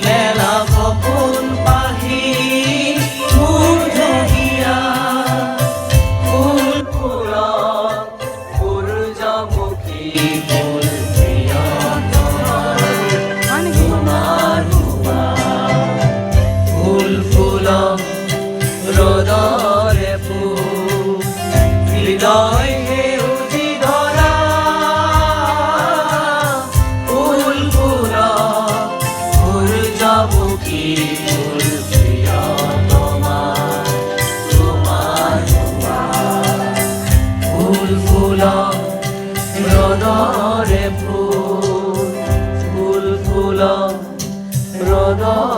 মেলা কপন পাহি মোৰ ধহিয়া ফুল ফুলা সূৰ্যমুখী ফুল প্ৰিয় তোমাৰ ফুল ফুলা ৰ'দৰে ফুল হৃদয় সেউজী ধৰা ফুল ফুলা সূৰ্যমুখী ফুল প্ৰিয় তোমাৰ ফুল ফুলা ৰ'দৰে ফুল ফুল ফুলা ৰ'দৰ